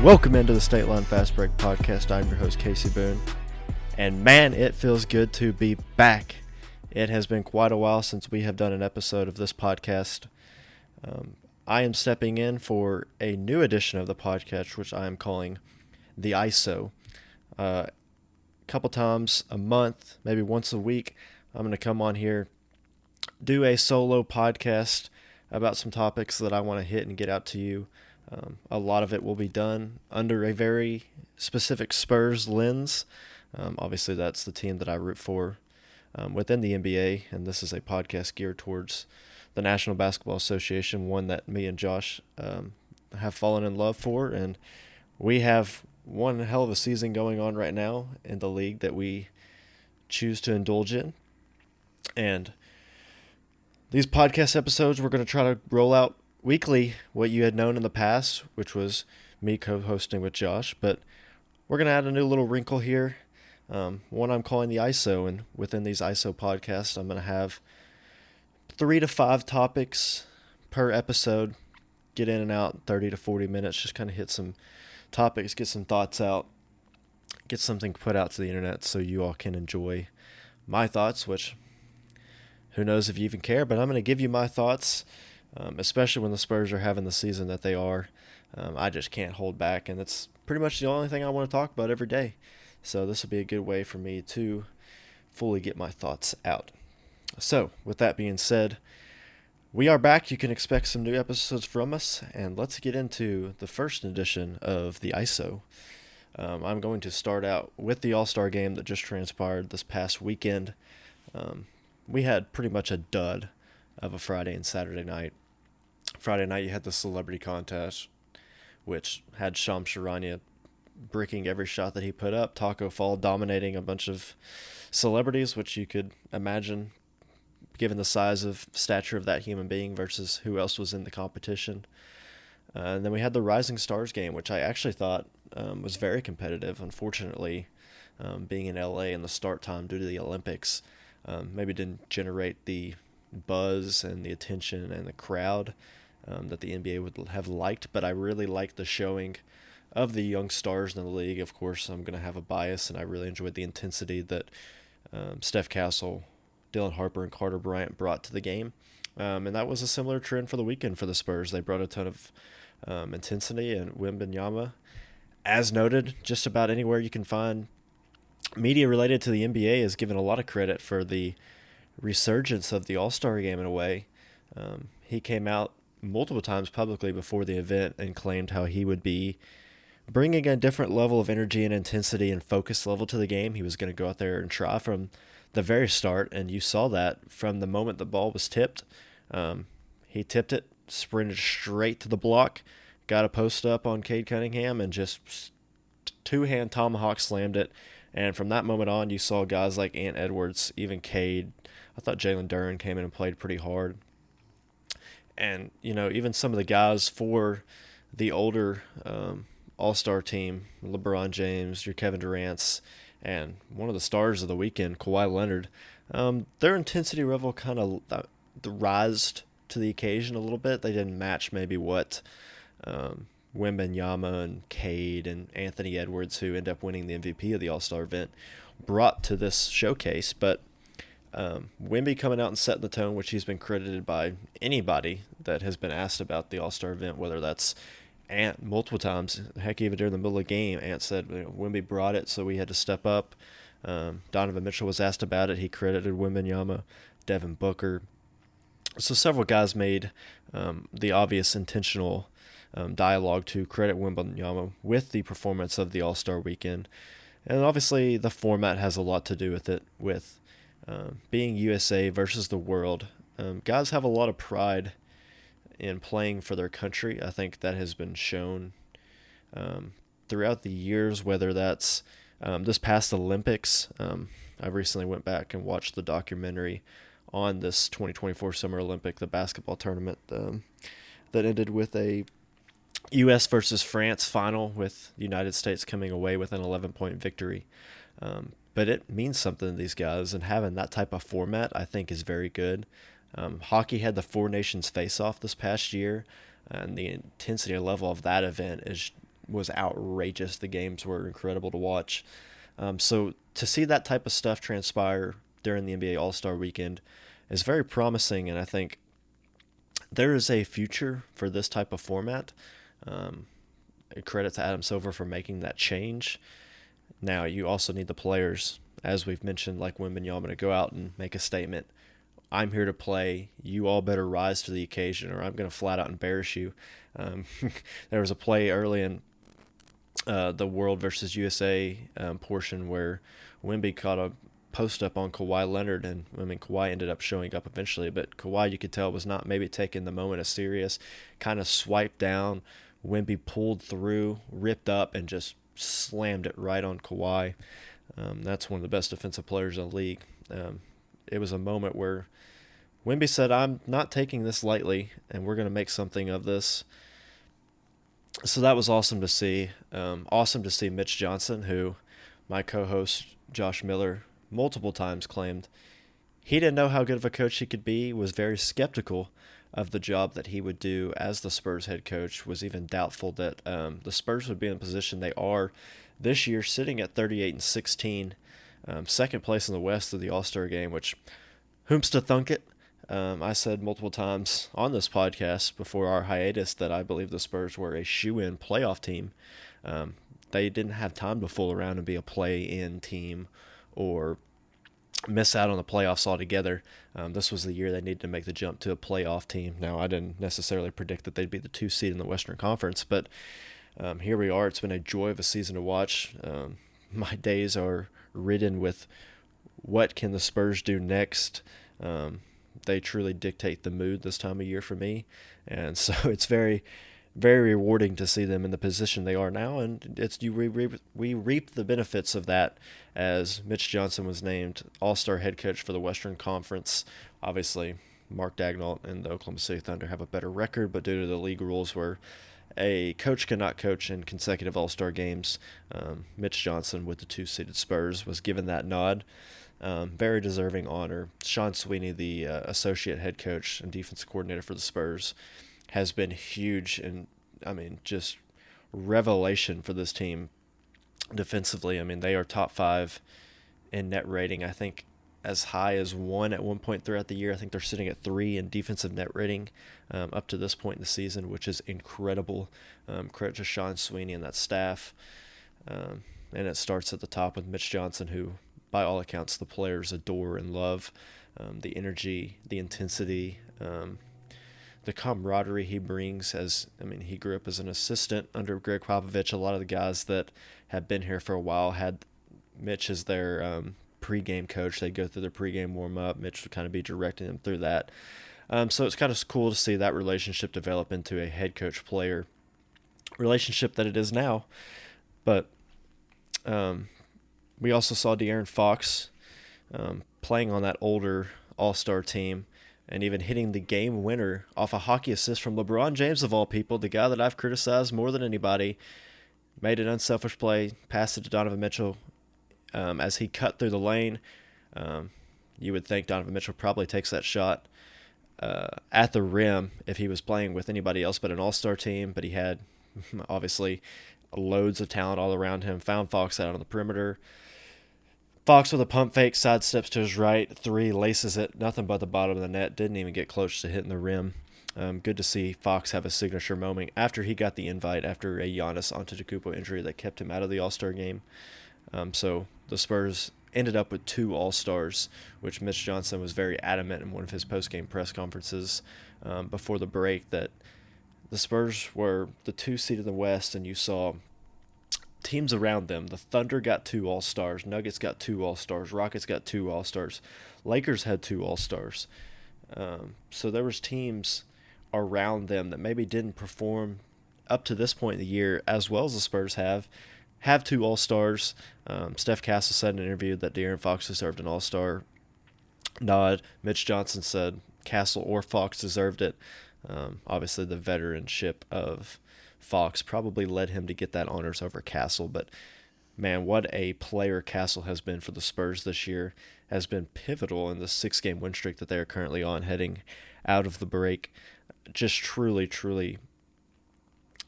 Welcome into the State Line Fast Break Podcast. I'm your host, Kasey Boone. And man, it feels good to be back. It has been quite a while since we have done an episode of this podcast. I am stepping in for a new edition of the podcast, which I am calling the ISO. A couple times a month, maybe once a week, I'm going to come on here, do a solo podcast about some topics that I want to hit and get out to you. A lot of it will be done under a very specific Spurs lens. Obviously, that's the team that I root for within the NBA, and this is a podcast geared towards the National Basketball Association, one that me and Josh have fallen in love for, and we have one hell of a season going on right now in the league that we choose to indulge in. And these podcast episodes, we're going to try to roll out weekly what you had known in the past, which was me co-hosting with Josh, but we're going to add a new little wrinkle here, one I'm calling the ISO, and within these ISO podcasts, I'm going to have 3 to 5 topics per episode, get in and out 30 to 40 minutes, just kind of hit some topics, get some thoughts out, get something put out to the internet so you all can enjoy my thoughts, which who knows if you even care, but I'm going to give you my thoughts. Especially when the Spurs are having the season that they are. I just can't hold back, and it's pretty much the only thing I want to talk about every day. So this will be a good way for me to fully get my thoughts out. So with that being said, we are back. You can expect some new episodes from us, and let's get into the first edition of the ISO. I'm going to start out with the All-Star game that just transpired this past weekend. We had pretty much a dud of a Friday and Saturday night. Friday night you had the celebrity contest, which had Shams Charania bricking every shot that he put up, Taco Fall dominating a bunch of celebrities, which you could imagine given the size of stature of that human being versus who else was in the competition. And then we had the Rising Stars game, which I actually thought was very competitive. Unfortunately, being in LA in the start time due to the Olympics, maybe didn't generate the buzz and the attention and the crowd that the NBA would have liked, but I really liked the showing of the young stars in the league. Of course, I'm going to have a bias, and I really enjoyed the intensity that Steph Castle, Dylan Harper, and Carter Bryant brought to the game, and that was a similar trend for the weekend for the Spurs. They brought a ton of intensity, and Wembanyama, as noted, just about anywhere you can find media related to the NBA is given a lot of credit for the resurgence of the All-Star game in a way. He came out multiple times publicly before the event and claimed how he would be bringing a different level of energy and intensity and focus level to the game. He was going to go out there and try from the very start, and you saw that from the moment the ball was tipped. He tipped it, sprinted straight to the block, got a post up on Cade Cunningham, and just two-hand tomahawk slammed it. And from that moment on, you saw guys like Ant Edwards, even Cade. I thought Jalen Duren came in and played pretty hard. And, even some of the guys for the older All-Star team, LeBron James, your Kevin Durant's, and one of the stars of the weekend, Kawhi Leonard, their intensity level kind of rised to the occasion a little bit. They didn't match maybe what Wembanyama and Cade and Anthony Edwards, who ended up winning the MVP of the All-Star event, brought to this showcase. But Wemby coming out and setting the tone, which he's been credited by anybody that has been asked about the All-Star event, whether that's Ant multiple times. Heck, even during the middle of the game, Ant said Wemby brought it, so we had to step up. Donovan Mitchell was asked about it. He credited Wembanyama, Devin Booker. So several guys made the obvious intentional dialogue to credit Wembanyama with the performance of the All-Star weekend. And obviously the format has a lot to do with it, with being USA versus the world. Guys have a lot of pride in playing for their country. I think that has been shown throughout the years, whether that's this past Olympics. I recently went back and watched the documentary on this 2024 Summer Olympic, the basketball tournament that ended with a U.S. versus France final with the United States coming away with an 11-point victory. But it means something to these guys, and having that type of format I think is very good. Hockey had the Four Nations face-off this past year, and the intensity level of that event is was outrageous. The games were incredible to watch. So to see that type of stuff transpire during the NBA All-Star Weekend is very promising, and I think there is a future for this type of format. Credit to Adam Silver for making that change. Now, you also need the players, as we've mentioned, like Wembanyama, to go out and make a statement. I'm here to play. You all better rise to the occasion, or I'm going to flat out embarrass you. There was a play early in the World versus USA portion where Wemby caught a post up on Kawhi Leonard, and Kawhi ended up showing up eventually, but Kawhi, you could tell, was not maybe taking the moment as serious, kind of swiped down. Wemby pulled through, ripped up, and just slammed it right on Kawhi. That's one of the best defensive players in the league. It was a moment where Wemby said, I'm not taking this lightly, and we're going to make something of this. So that was awesome to see. Awesome to see Mitch Johnson, who my co-host Josh Miller multiple times claimed he didn't know how good of a coach he could be, was very skeptical of the job that he would do as the Spurs head coach, was even doubtful that the Spurs would be in the position they are this year, sitting at 38-16, second place in the West of the All-Star game, which, whom's to thunk it? I said multiple times on this podcast before our hiatus that I believe the Spurs were a shoe-in playoff team. They didn't have time to fool around and be a play-in team or miss out on the playoffs altogether. This was the year they needed to make the jump to a playoff team. Now, I didn't necessarily predict that they'd be the 2 seed in the Western Conference, but here we are. It's been a joy of a season to watch. My days are ridden with what can the Spurs do next. They truly dictate the mood this time of year for me, and so it's very, very rewarding to see them in the position they are now, and we reap the benefits of that as Mitch Johnson was named All-Star head coach for the Western Conference. Obviously, Mark Daigneault and the Oklahoma City Thunder have a better record, but due to the league rules where a coach cannot coach in consecutive All-Star games, Mitch Johnson with the 2-seeded Spurs was given that nod. Very deserving honor. Sean Sweeney, the associate head coach and defensive coordinator for the Spurs, has been huge and, just revelation for this team defensively. They are top 5 in net rating. I think as high as 1 at one point throughout the year. I think they're sitting at 3 in defensive net rating up to this point in the season, which is incredible. Credit to Sean Sweeney and that staff. And it starts at the top with Mitch Johnson, who, by all accounts, the players adore and love. The energy, the intensity, the camaraderie he brings. He grew up as an assistant under Greg Popovich. A lot of the guys that have been here for a while had Mitch as their pregame coach. They'd go through their pregame warm-up. Mitch would kind of be directing them through that. So it's kind of cool to see that relationship develop into a head coach-player relationship that it is now. But we also saw De'Aaron Fox playing on that older all-star team and even hitting the game winner off a hockey assist from LeBron James, of all people, the guy that I've criticized more than anybody. Made an unselfish play, passed it to Donovan Mitchell as he cut through the lane. You would think Donovan Mitchell probably takes that shot at the rim if he was playing with anybody else but an all-star team, but he had obviously loads of talent all around him. Found Fox out on the perimeter. Fox with a pump fake, sidesteps to his right, 3, laces it, nothing but the bottom of the net, didn't even get close to hitting the rim. Good to see Fox have a signature moment after he got the invite after a Giannis Antetokounmpo injury that kept him out of the All-Star game. So the Spurs ended up with 2 All-Stars, which Mitch Johnson was very adamant in one of his post-game press conferences before the break that the Spurs were the 2 seed in the West, and you saw teams around them. The Thunder got 2 All-Stars. Nuggets got 2 All-Stars. Rockets got 2 All-Stars. Lakers had 2 All-Stars. So there was teams around them that maybe didn't perform up to this point in the year as well as the Spurs have 2 All-Stars. Steph Castle said in an interview that De'Aaron Fox deserved an All-Star nod. Mitch Johnson said Castle or Fox deserved it. Obviously, the veteranship of Fox probably led him to get that honors over Castle, but man, what a player Castle has been for the Spurs this year, has been pivotal in the 6-game win streak that they are currently on heading out of the break. Just truly, truly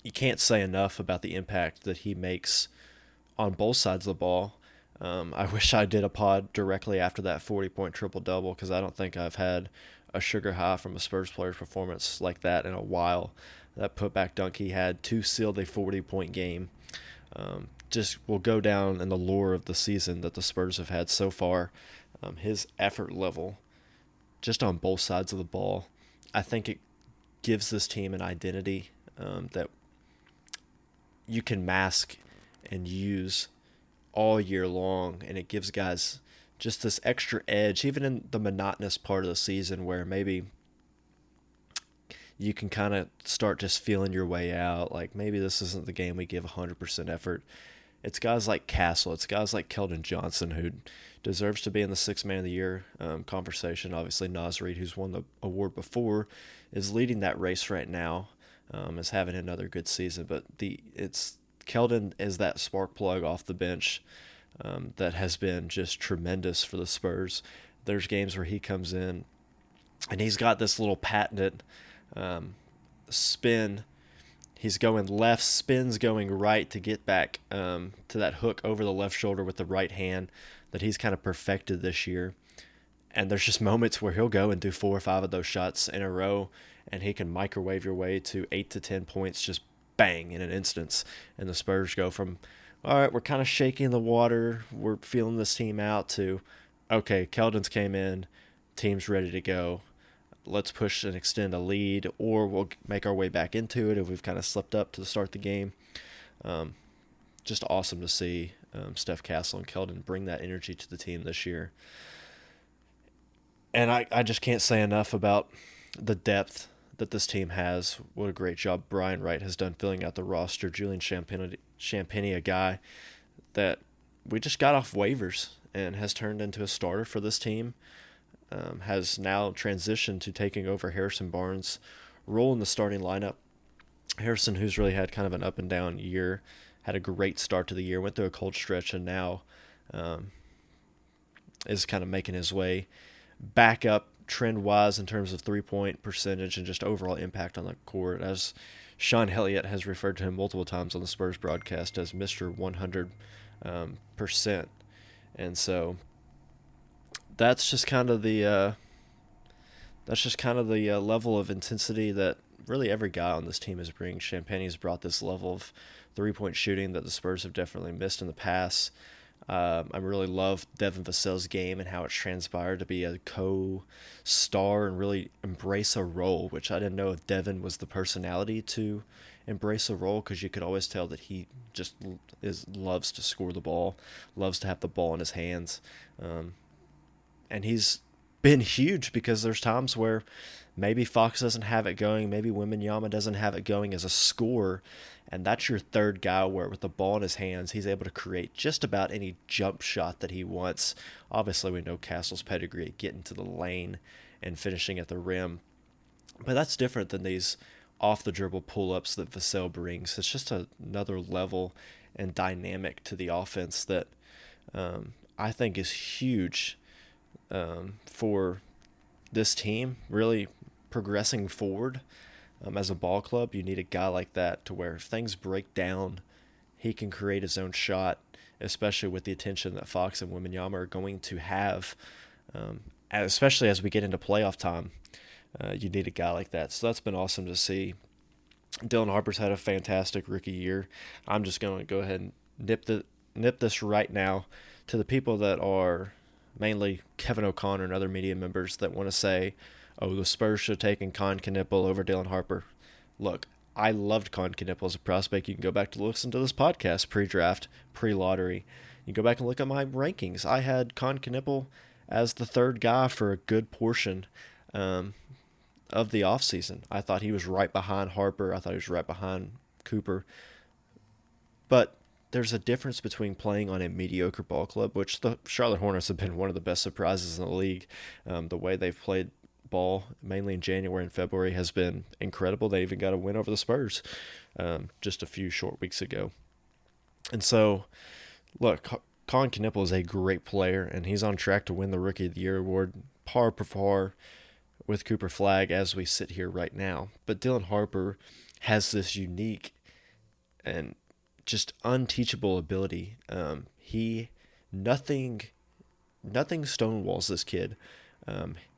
you can't say enough about the impact that he makes on both sides of the ball. I wish I did a pod directly after that 40-point triple-double because I don't think I've had a sugar high from a Spurs player's performance like that in a while. That putback dunk he had to seal the 40-point game just will go down in the lore of the season that the Spurs have had so far. His effort level, just on both sides of the ball, I think it gives this team an identity that you can mask and use all year long, and it gives guys just this extra edge, even in the monotonous part of the season where maybe you can kind of start just feeling your way out. Like maybe this isn't the game we give 100% effort. It's guys like Castle. It's guys like Keldon Johnson who deserves to be in the Sixth Man of the Year conversation. Obviously, Naz Reid, who's won the award before, is leading that race right now. Is having another good season, but it's Keldon is that spark plug off the bench that has been just tremendous for the Spurs. There's games where he comes in and he's got this little patented spin. He's going left, spins going right to get back to that hook over the left shoulder with the right hand that he's kind of perfected this year. And there's just moments where he'll go and do 4 or 5 of those shots in a row, and he can microwave your way to 8 to 10 points just bang in an instance. And the Spurs go from, all right, we're kind of shaking the water, we're feeling this team out, to, okay, Keldon's came in, team's ready to go. Let's push and extend a lead, or we'll make our way back into it if we've kind of slipped up to start the game. Just awesome to see Steph Castle and Keldon bring that energy to the team this year. And I just can't say enough about the depth that this team has. What a great job Brian Wright has done filling out the roster. Julian Champagnie, a guy that we just got off waivers and has turned into a starter for this team, has now transitioned to taking over Harrison Barnes' role in the starting lineup. Harrison, who's really had kind of an up and down year, had a great start to the year, went through a cold stretch, and now is kind of making his way back up trend-wise in terms of three-point percentage and just overall impact on the court, as Sean Elliott has referred to him multiple times on the Spurs broadcast as Mr. 100%. And so that's just kind of the level of intensity that really every guy on this team is bringing. Champagnie's brought this level of three-point shooting that the Spurs have definitely missed in the past. I really love Devin Vassell's game and how it's transpired to be a co-star and really embrace a role, which I didn't know if Devin was the personality to embrace a role, because you could always tell that he just loves to score the ball, loves to have the ball in his hands. And he's been huge because there's times where maybe Fox doesn't have it going, maybe Wembanyama doesn't have it going as a scorer, and that's your third guy where with the ball in his hands, he's able to create just about any jump shot that he wants. Obviously, we know Castle's pedigree at getting to the lane and finishing at the rim, but that's different than these off-the-dribble pull-ups that Vassell brings. It's just another level and dynamic to the offense that I think is huge for this team really progressing forward. As a ball club, you need a guy like that to where if things break down, he can create his own shot, especially with the attention that Fox and Wembanyama are going to have, especially as we get into playoff time. You need a guy like that. So that's been awesome to see. Dylan Harper's had a fantastic rookie year. I'm just going to go ahead and nip this right now to the people that are mainly Kevin O'Connor and other media members that want to say, oh, the Spurs should have taken Con Knipple over Dylan Harper. Look, I loved Con Knipple as a prospect. You can go back to listen to this podcast pre-draft, pre-lottery. You can go back and look at my rankings. I had Con Knipple as the third guy for a good portion of the offseason. I thought he was right behind Harper. I thought he was right behind Cooper. But there's a difference between playing on a mediocre ball club, which the Charlotte Hornets have been one of the best surprises in the league. The way they've played ball, mainly in January and February, has been incredible. They even got a win over the Spurs just a few short weeks ago. And so, look, Colin Knipple is a great player, and he's on track to win the Rookie of the Year award, par for par with Cooper Flagg as we sit here right now. But Dylan Harper has this unique and just unteachable ability. Nothing stonewalls this kid.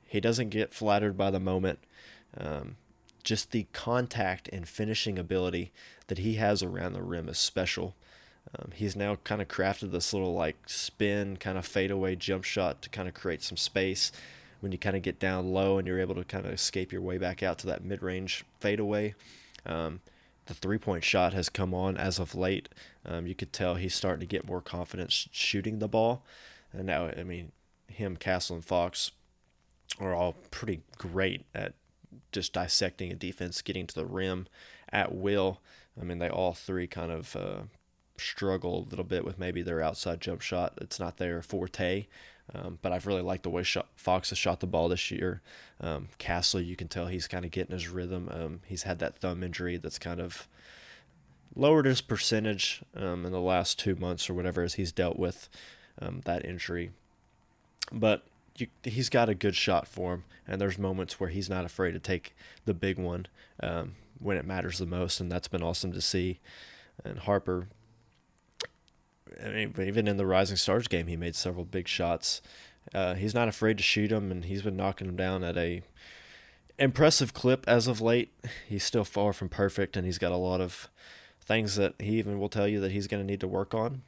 He doesn't get flattered by the moment. Just the contact and finishing ability that he has around the rim is special. He's now kind of crafted this little like spin kind of fadeaway jump shot to kind of create some space when you kind of get down low and you're able to kind of escape your way back out to that mid-range fadeaway. The three-point shot has come on as of late. You could tell he's starting to get more confidence shooting the ball. And now, I mean, him, Castle, and Fox are all pretty great at just dissecting a defense, getting to the rim at will. I mean, they all three kind of struggle a little bit with maybe their outside jump shot. It's not their forte, but I've really liked the way Fox has shot the ball this year. Castle, you can tell he's kind of getting his rhythm. He's had that thumb injury that's kind of lowered his percentage in the last 2 months or whatever as he's dealt with that injury. But he's got a good shot for him, and there's moments where he's not afraid to take the big one when it matters the most, and that's been awesome to see. And Harper, I mean, even in the Rising Stars game, he made several big shots. He's not afraid to shoot them, and he's been knocking them down at a impressive clip as of late. He's still far from perfect, and he's got a lot of things that he even will tell you that he's going to need to work on.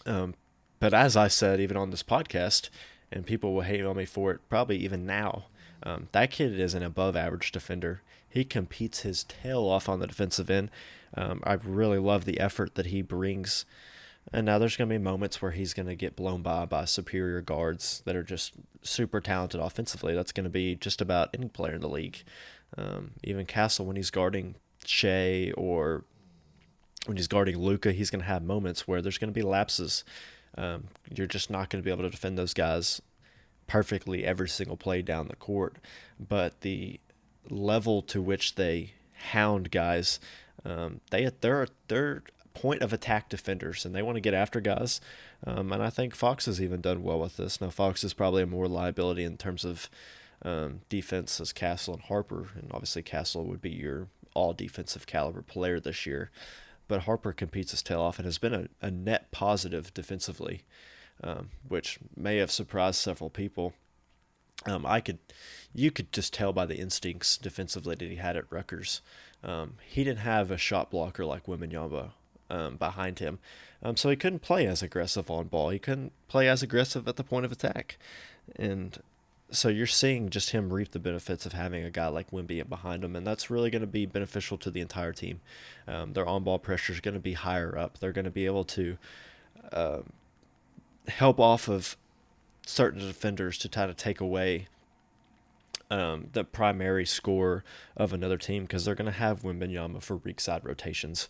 But as I said, even on this podcast, and people will hate on me for it probably even now, that kid is an above-average defender. He competes his tail off on the defensive end. I really love the effort that he brings. And now there's going to be moments where he's going to get blown by superior guards that are just super talented offensively. That's going to be just about any player in the league. Even Castle, when he's guarding Shea or when he's guarding Luka, he's going to have moments where there's going to be lapses. You're just not going to be able to defend those guys perfectly every single play down the court. But the level to which they hound guys, they're point of attack defenders, and they want to get after guys. And I think Fox has even done well with this. Now, Fox is probably a more liability in terms of defense as Castle and Harper, and obviously Castle would be your all-defensive caliber player this year. But Harper competes his tail off and has been a net positive defensively, which may have surprised several people. You could just tell by the instincts defensively that he had at Rutgers. He didn't have a shot blocker like Wembanyama behind him, so he couldn't play as aggressive on ball. He couldn't play as aggressive at the point of attack, and so you're seeing just him reap the benefits of having a guy like Wemby behind him, and that's really going to be beneficial to the entire team. Their on-ball pressure is going to be higher up. They're going to be able to help off of certain defenders to try to take away the primary score of another team, because they're going to have Wembanyama for weak side rotations.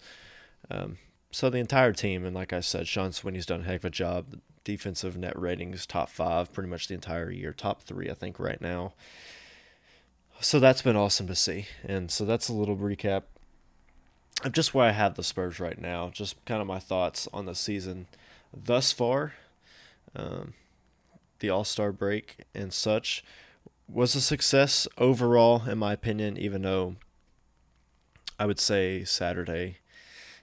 So the entire team, and like I said, Sean Swinney's done a heck of a job. Defensive net ratings, top 5 pretty much the entire year. Top 3, I think, right now. So that's been awesome to see. And so that's a little recap of just where I have the Spurs right now. Just kind of my thoughts on the season thus far. The All-Star break and such was a success overall, in my opinion, even though I would say Saturday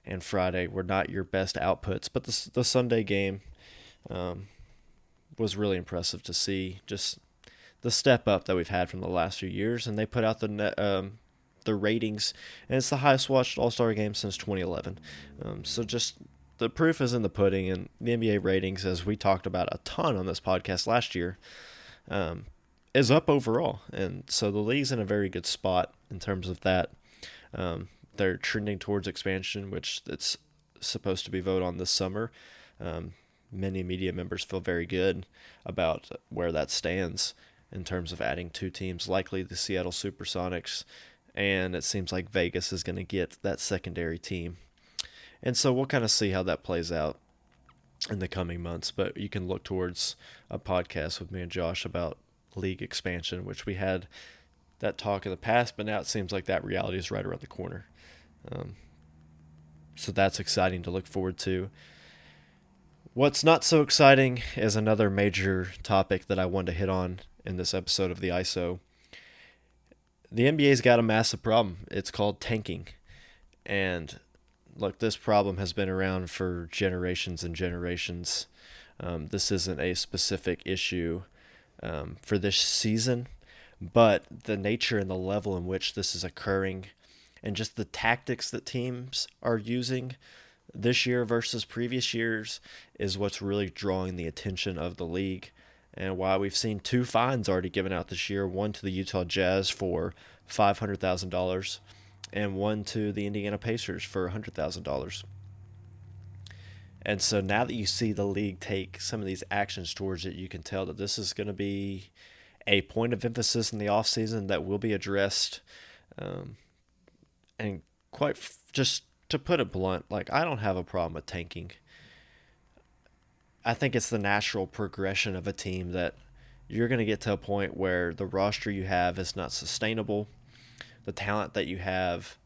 and Friday were not your best outputs. But the Sunday game was really impressive to see, just the step up that we've had from the last few years. And they put out the ratings, and it's the highest watched All-Star game since 2011. So just the proof is in the pudding, and the NBA ratings, as we talked about a ton on this podcast last year, is up overall. And so the league's in a very good spot in terms of that. They're trending towards expansion, which it's supposed to be voted on this summer. Many media members feel very good about where that stands in terms of adding 2 teams, likely the Seattle Supersonics, and it seems like Vegas is going to get that secondary team. And so we'll kind of see how that plays out in the coming months, but you can look towards a podcast with me and Josh about league expansion, which we had that talk in the past, but now it seems like that reality is right around the corner. So that's exciting to look forward to. What's not so exciting is another major topic that I wanted to hit on in this episode of the ISO. The NBA's got a massive problem. It's called tanking. And look, this problem has been around for generations and generations. This isn't a specific issue for this season, but the nature and the level in which this is occurring and just the tactics that teams are using this year versus previous years is what's really drawing the attention of the league, and why we've seen 2 fines already given out this year, one to the Utah Jazz for $500,000 and one to the Indiana Pacers for $100,000. And so now that you see the league take some of these actions towards it, you can tell that this is going to be a point of emphasis in the offseason that will be addressed. And just to put it blunt, like, I don't have a problem with tanking. I think it's the natural progression of a team that you're going to get to a point where the roster you have is not sustainable. The talent that you have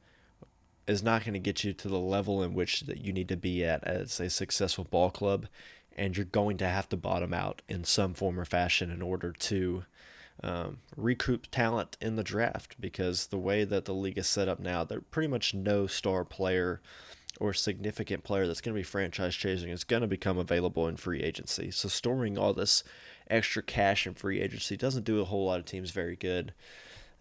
is not going to get you to the level in which that you need to be at as a successful ball club, and you're going to have to bottom out in some form or fashion in order to recoup talent in the draft, because the way that the league is set up now, there's pretty much no star player or significant player that's going to be franchise chasing is going to become available in free agency. So storing all this extra cash in free agency doesn't do a whole lot of teams very good.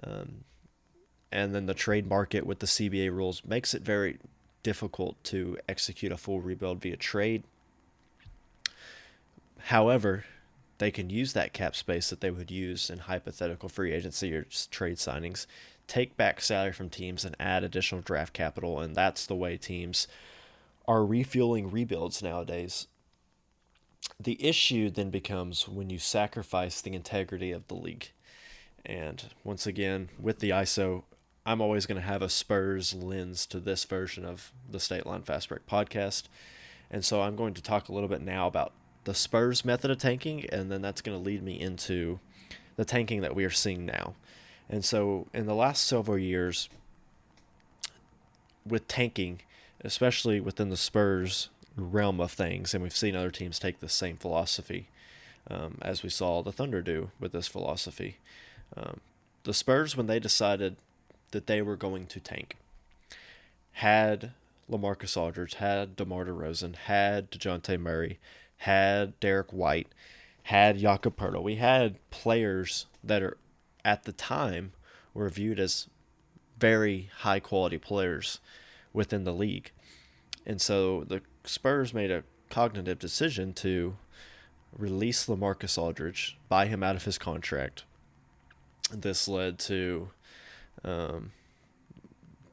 And then the trade market with the CBA rules makes it very difficult to execute a full rebuild via trade. However, they can use that cap space that they would use in hypothetical free agency or just trade signings, take back salary from teams, and add additional draft capital, and that's the way teams are refueling rebuilds nowadays. The issue then becomes when you sacrifice the integrity of the league. And once again, with the ISO, I'm always going to have a Spurs lens to this version of the State Line Fast Break podcast. And so I'm going to talk a little bit now about the Spurs method of tanking, and then that's going to lead me into the tanking that we are seeing now. And so in the last several years, with tanking, especially within the Spurs realm of things, and we've seen other teams take the same philosophy, as we saw the Thunder do with this philosophy. The Spurs, when they decided that they were going to tank, had LaMarcus Aldridge, had DeMar DeRozan, had DeJounte Murray, had Derek White, had Jakob Poeltl. We had players that are, at the time, were viewed as very high-quality players within the league. And so the Spurs made a cognitive decision to release LaMarcus Aldridge, buy him out of his contract. This led to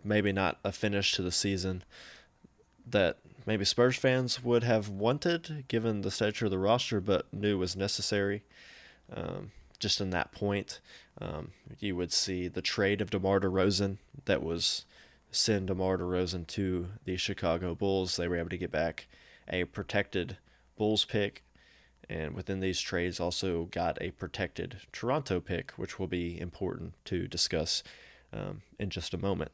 maybe not a finish to the season that maybe Spurs fans would have wanted, given the stature of the roster, but knew was necessary. Just in that point, you would see the trade of DeMar DeRozan that was send DeMar DeRozan to the Chicago Bulls. They were able to get back a protected Bulls pick, and within these trades also got a protected Toronto pick, which will be important to discuss in just a moment.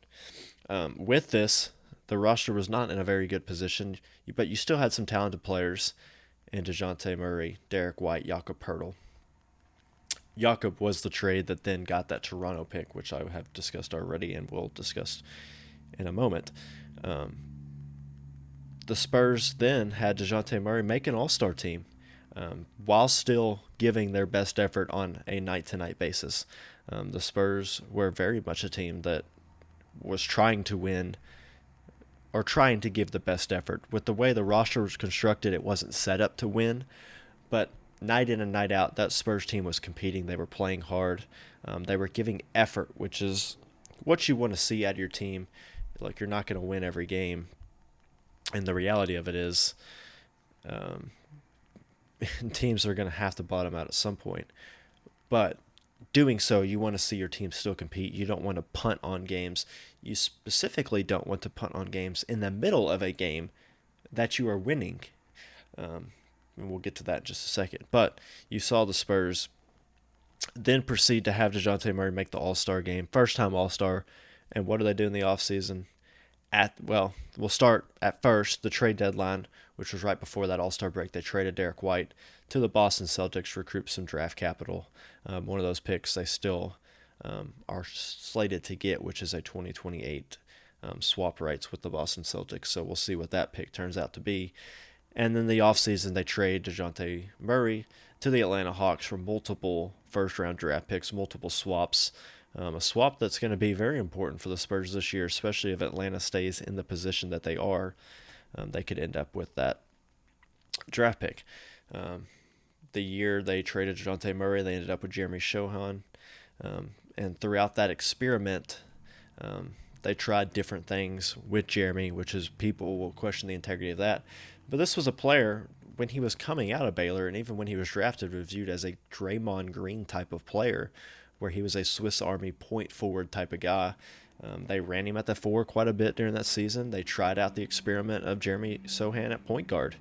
With this, the roster was not in a very good position, but you still had some talented players in DeJounte Murray, Derek White, Jakob Poeltl. Jakob was the trade that then got that Toronto pick, which I have discussed already and will discuss in a moment. The Spurs then had DeJounte Murray make an all-star team, while still giving their best effort on a night-to-night basis. The Spurs were very much a team that was trying to win, or trying to give the best effort. With the way the roster was constructed, it wasn't set up to win, but night in and night out, that Spurs team was competing. They were playing hard. They were giving effort, which is what you want to see out of your team. Like, you're not going to win every game, and the reality of it is teams are going to have to bottom out at some point. But doing so, you want to see your team still compete. You don't want to punt on games. You specifically don't want to punt on games in the middle of a game that you are winning. And we'll get to that in just a second. But you saw the Spurs then proceed to have DeJounte Murray make the All-Star game. First-time All-Star. And what do they do in the offseason? We'll start at first, the trade deadline, which was right before that All-Star break. They traded Derek White to the Boston Celtics to recruit some draft capital. One of those picks they still are slated to get, which is a 2028 swap rights with the Boston Celtics. So we'll see what that pick turns out to be. And then the offseason, they trade DeJounte Murray to the Atlanta Hawks for multiple first-round draft picks, multiple swaps. A swap that's going to be very important for the Spurs this year, especially if Atlanta stays in the position that they are. They could end up with that draft pick. The year they traded DeJounte Murray, they ended up with Jeremy Sohan. And throughout that experiment, they tried different things with Jeremy, which is people will question the integrity of that. But this was a player, when he was coming out of Baylor, and even when he was drafted, was viewed as a Draymond Green type of player, where he was a Swiss Army point forward type of guy. They ran him at the 4 quite a bit during that season. They tried out the experiment of Jeremy Sohan at point guard.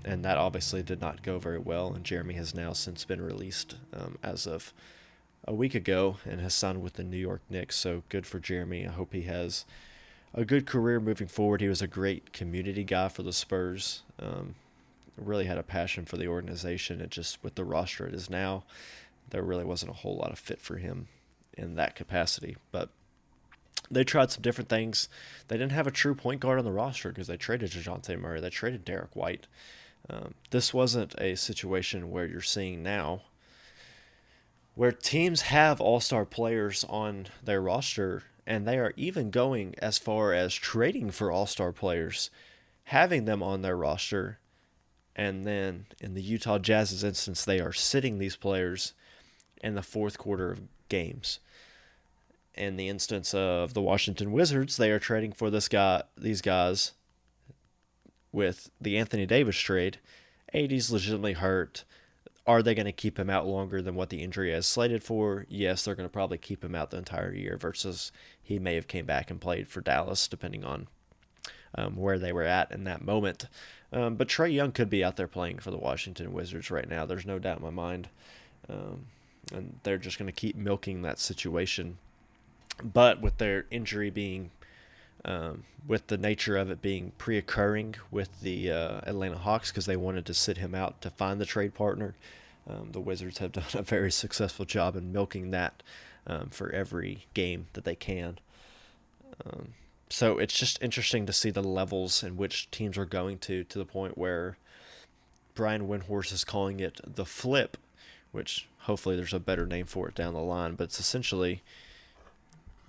And that obviously did not go very well, and Jeremy has now since been released as of a week ago and has signed with the New York Knicks, so good for Jeremy. I hope he has a good career moving forward. He was a great community guy for the Spurs. Really had a passion for the organization. It just, with the roster it is now, there really wasn't a whole lot of fit for him in that capacity. But they tried some different things. They didn't have a true point guard on the roster because they traded DeJounte Murray. They traded Derek White. This wasn't a situation where you're seeing now where teams have all-star players on their roster, and they are even going as far as trading for all-star players, having them on their roster, and then in the Utah Jazz's instance, they are sitting these players in the fourth quarter of games. In the instance of the Washington Wizards, they are trading for these guys with the Anthony Davis trade. AD's legitimately hurt. Are they going to keep him out longer than what the injury is slated for? Yes, they're going to probably keep him out the entire year versus he may have came back and played for Dallas, depending on where they were at in that moment. But Trae Young could be out there playing for the Washington Wizards right now. There's no doubt in my mind. And they're just going to keep milking that situation. But with their injury being, with the nature of it being pre-occurring with the Atlanta Hawks because they wanted to sit him out to find the trade partner, the Wizards have done a very successful job in milking that for every game that they can. So it's just interesting to see the levels in which teams are going to the point where Brian Windhorst is calling it the flip, which hopefully there's a better name for it down the line, but it's essentially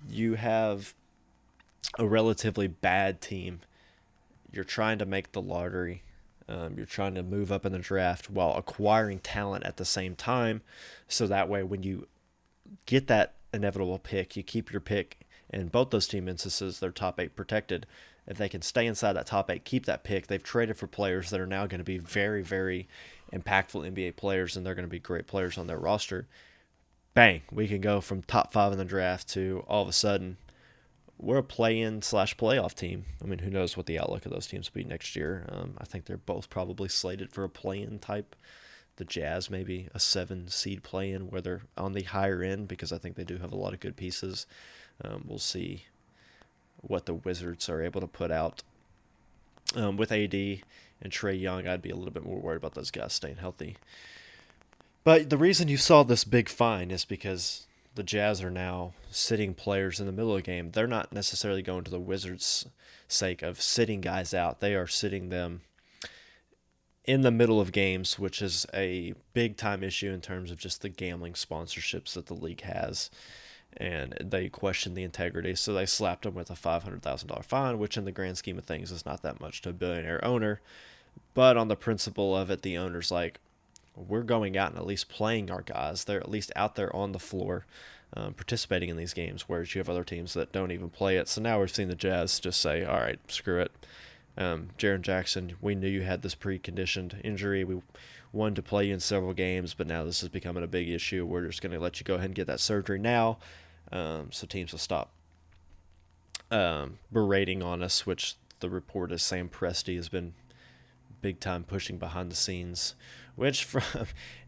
you have a relatively bad team. You're trying to make the lottery. You're trying to move up in the draft while acquiring talent at the same time. So that way when you get that inevitable pick, you keep your pick. In both those team instances, they're top 8 protected. If they can stay inside that top 8, keep that pick, they've traded for players that are now going to be very, very impactful NBA players, and they're going to be great players on their roster. Bang, we can go from top 5 in the draft to all of a sudden we're a play-in/playoff team. I mean, who knows what the outlook of those teams will be next year. I think they're both probably slated for a play-in type. The Jazz maybe a 7-seed play-in where they're on the higher end because I think they do have a lot of good pieces. We'll see what the Wizards are able to put out. With AD and Trae Young, I'd be a little bit more worried about those guys staying healthy. But the reason you saw this big fine is because the Jazz are now sitting players in the middle of the game. They're not necessarily going to the Wizards' sake of sitting guys out. They are sitting them in the middle of games, which is a big-time issue in terms of just the gambling sponsorships that the league has. And they question the integrity, so they slapped them with a $500,000 fine, which in the grand scheme of things is not that much to a billionaire owner. But on the principle of it, the owner's like, we're going out and at least playing our guys. They're at least out there on the floor participating in these games, whereas you have other teams that don't even play it. So now we've seen the Jazz just say, all right, screw it. Jaren Jackson, we knew you had this preconditioned injury. We wanted to play you in several games, but now this is becoming a big issue. We're just going to let you go ahead and get that surgery now so teams will stop berating on us, which the report is Sam Presti has been big time pushing behind the scenes, which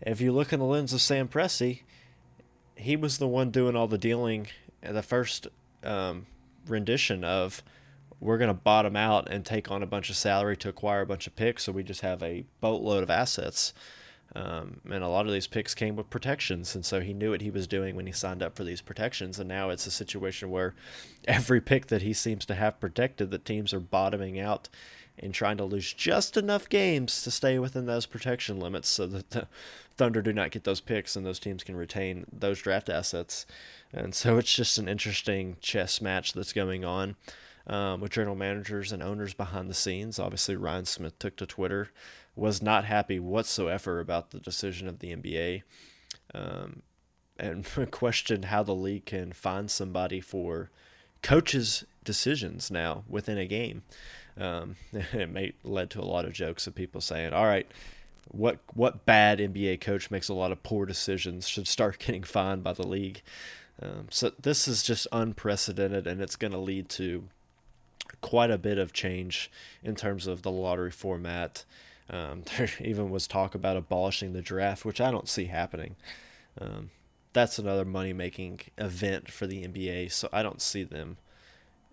if you look in the lens of Sam Presti, he was the one doing all the dealing at the first rendition of we're going to bottom out and take on a bunch of salary to acquire a bunch of picks so we just have a boatload of assets. And a lot of these picks came with protections, and so he knew what he was doing when he signed up for these protections. And now it's a situation where every pick that he seems to have protected, that teams are bottoming out and trying to lose just enough games to stay within those protection limits so that the Thunder do not get those picks and those teams can retain those draft assets. And so it's just an interesting chess match that's going on with general managers and owners behind the scenes. Obviously, Ryan Smith took to Twitter, was not happy whatsoever about the decision of the NBA, and questioned how the league can find somebody for coaches' decisions now within a game. It led to a lot of jokes of people saying, all right, what bad NBA coach makes a lot of poor decisions should start getting fined by the league. So this is just unprecedented, and it's going to lead to quite a bit of change in terms of the lottery format. There even was talk about abolishing the draft, which I don't see happening. That's another money-making event for the NBA, so I don't see them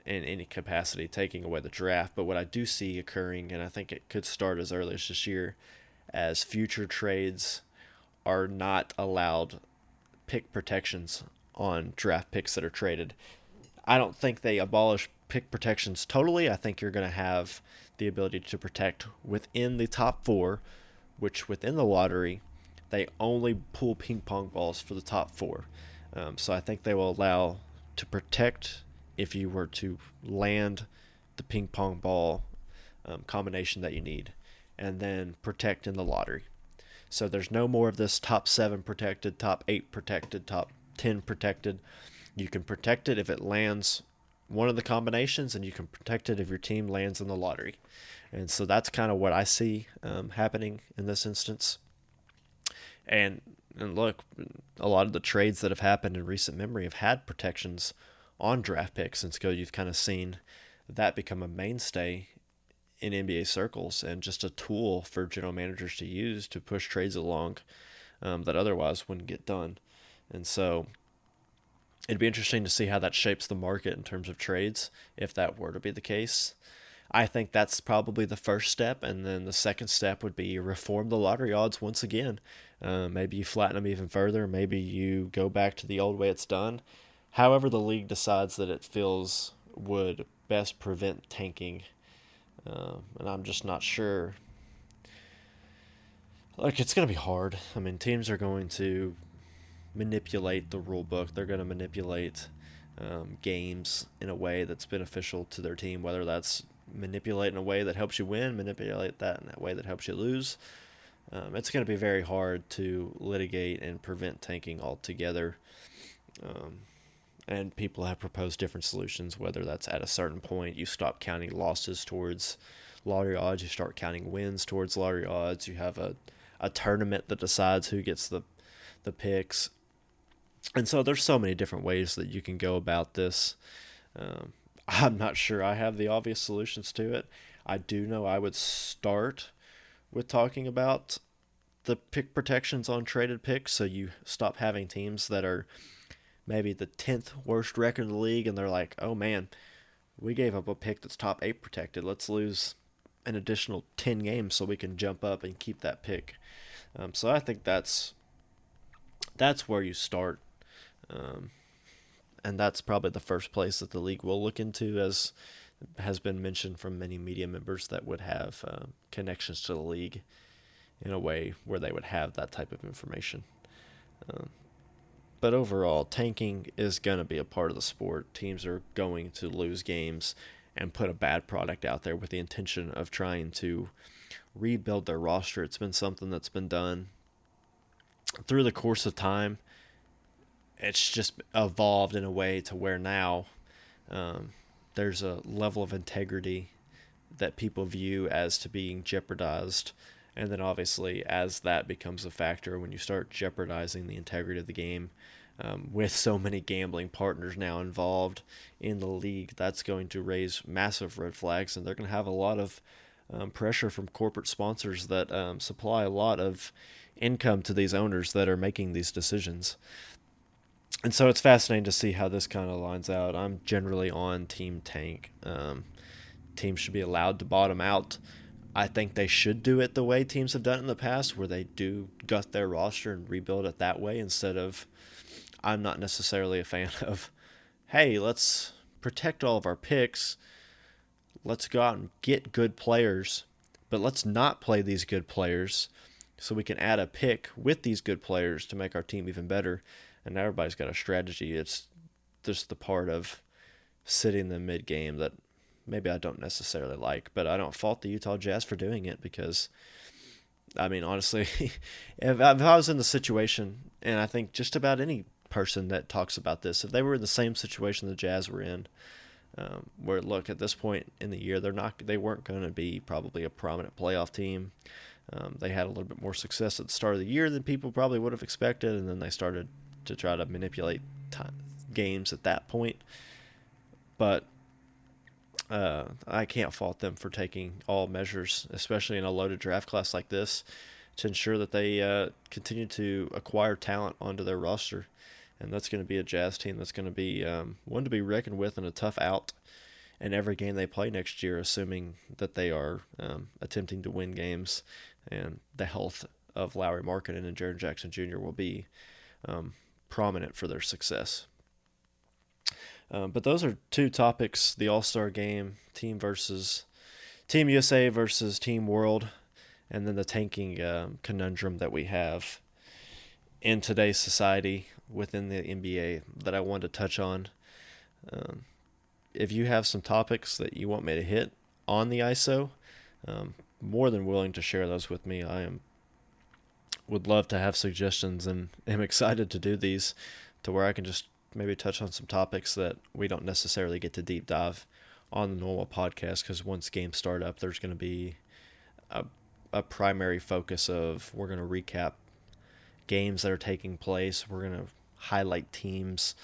in any capacity taking away the draft. But what I do see occurring, and I think it could start as early as this year, as future trades are not allowed pick protections on draft picks that are traded. I don't think they abolish pick protections totally. I think you're going to have the ability to protect within the top four, which within the lottery, they only pull ping pong balls for the top four. So I think they will allow to protect if you were to land the ping pong ball combination that you need, and then protect in the lottery. So there's no more of this top 7 protected, top 8 protected, top 10 protected. You can protect it if it lands one of the combinations, and you can protect it if your team lands in the lottery. And so that's kind of what I see happening in this instance. And look, a lot of the trades that have happened in recent memory have had protections on draft picks, and so you've kind of seen that become a mainstay in NBA circles and just a tool for general managers to use to push trades along that otherwise wouldn't get done. And so it'd be interesting to see how that shapes the market in terms of trades, if that were to be the case. I think that's probably the first step, and then the second step would be reform the lottery odds once again. Maybe you flatten them even further. Maybe you go back to the old way it's done. However the league decides that it feels would best prevent tanking. And I'm just not sure. Like, it's going to be hard. I mean, teams are going to manipulate the rule book. They're going to manipulate games in a way that's beneficial to their team, whether that's manipulate in a way that helps you win, manipulate that in a way that helps you lose. It's going to be very hard to litigate and prevent tanking altogether. And people have proposed different solutions, whether that's at a certain point you stop counting losses towards lottery odds, you start counting wins towards lottery odds, you have a tournament that decides who gets the picks. And so there's so many different ways that you can go about this. I'm not sure I have the obvious solutions to it. I do know I would start with talking about the pick protections on traded picks, so you stop having teams that are maybe the 10th worst record in the league, and they're like, oh man, we gave up a pick that's top 8 protected. Let's lose an additional 10 games so we can jump up and keep that pick. So I think that's where you start. And that's probably the first place that the league will look into, as has been mentioned from many media members that would have connections to the league in a way where they would have that type of information. But overall, tanking is going to be a part of the sport. Teams are going to lose games and put a bad product out there with the intention of trying to rebuild their roster. It's been something that's been done through the course of time. It's just evolved in a way to where now there's a level of integrity that people view as to being jeopardized. And then obviously as that becomes a factor, when you start jeopardizing the integrity of the game with so many gambling partners now involved in the league, that's going to raise massive red flags. And they're going to have a lot of pressure from corporate sponsors that supply a lot of income to these owners that are making these decisions. And so it's fascinating to see how this kind of lines out. I'm generally on Team Tank. Teams should be allowed to bottom out. I think they should do it the way teams have done it in the past, where they do gut their roster and rebuild it that way instead of, I'm not necessarily a fan of, hey, let's protect all of our picks. Let's go out and get good players, but let's not play these good players so we can add a pick with these good players to make our team even better. And now everybody's got a strategy. It's just the part of sitting the mid-game that maybe I don't necessarily like, but I don't fault the Utah Jazz for doing it because, I mean, honestly, if I was in the situation, and I think just about any person that talks about this, if they were in the same situation the Jazz were in, where, look, at this point in the year, they weren't going to be probably a prominent playoff team. They had a little bit more success at the start of the year than people probably would have expected, and then they started to try to manipulate games at that point. But I can't fault them for taking all measures, especially in a loaded draft class like this, to ensure that they continue to acquire talent onto their roster. And that's going to be a Jazz team that's going to be one to be reckoned with and a tough out in every game they play next year, assuming that they are attempting to win games and the health of Lauri Markkanen and Jaren Jackson Jr. will be prominent for their success. But those are two topics: the All-Star Game, Team USA versus Team World, and then the tanking conundrum that we have in today's society within the NBA that I wanted to touch on. If you have some topics that you want me to hit on the ISO, more than willing to share those with me. Would love to have suggestions and am excited to do these to where I can just maybe touch on some topics that we don't necessarily get to deep dive on the normal podcast, because once games start up, there's going to be a primary focus of, we're going to recap games that are taking place. We're going to highlight teams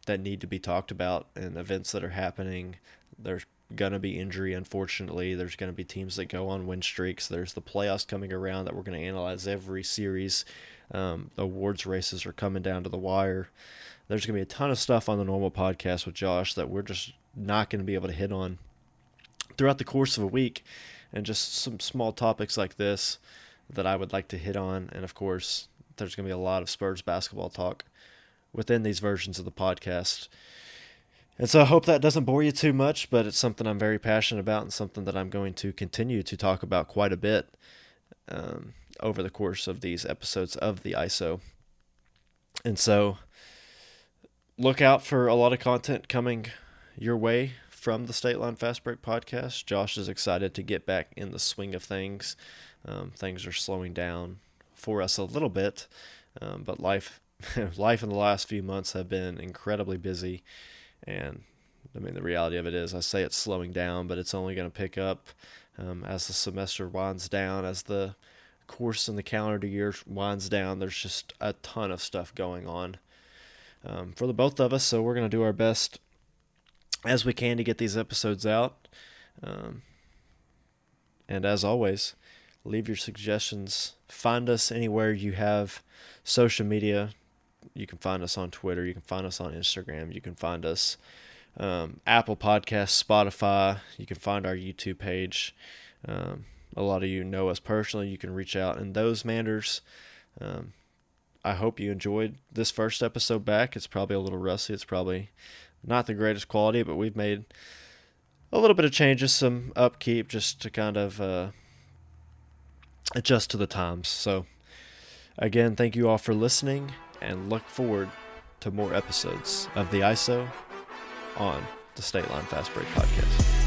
that need to be talked about and events that are happening. There's going to be injury, unfortunately. There's going to be teams that go on win streaks. There's the playoffs coming around that we're going to analyze every series. Awards races are coming down to the wire. There's going to be a ton of stuff on the normal podcast with Josh that we're just not going to be able to hit on throughout the course of a week, and just some small topics like this that I would like to hit on. And of course, there's going to be a lot of Spurs basketball talk within these versions of the podcast. And so I hope that doesn't bore you too much, but it's something I'm very passionate about and something that I'm going to continue to talk about quite a bit over the course of these episodes of the ISO. And so look out for a lot of content coming your way from the State Line Fast Break podcast. Josh is excited to get back in the swing of things. Things are slowing down for us a little bit, but life in the last few months have been incredibly busy. And I mean, the reality of it is, I say it's slowing down, but it's only going to pick up as the semester winds down, as the course and the calendar year winds down. There's just a ton of stuff going on for the both of us, so we're going to do our best as we can to get these episodes out. And as always, leave your suggestions. Find us anywhere you have social media. You can find us on Twitter. You can find us on Instagram. You can find us Apple Podcasts, Spotify. You can find our YouTube page. A lot of you know us personally. You can reach out in those manners. I hope you enjoyed this first episode back. It's probably a little rusty. It's probably not the greatest quality, but we've made a little bit of changes, some upkeep, just to kind of adjust to the times. So, again, thank you all for listening, and look forward to more episodes of the ISO on the State Line Fast Break podcast.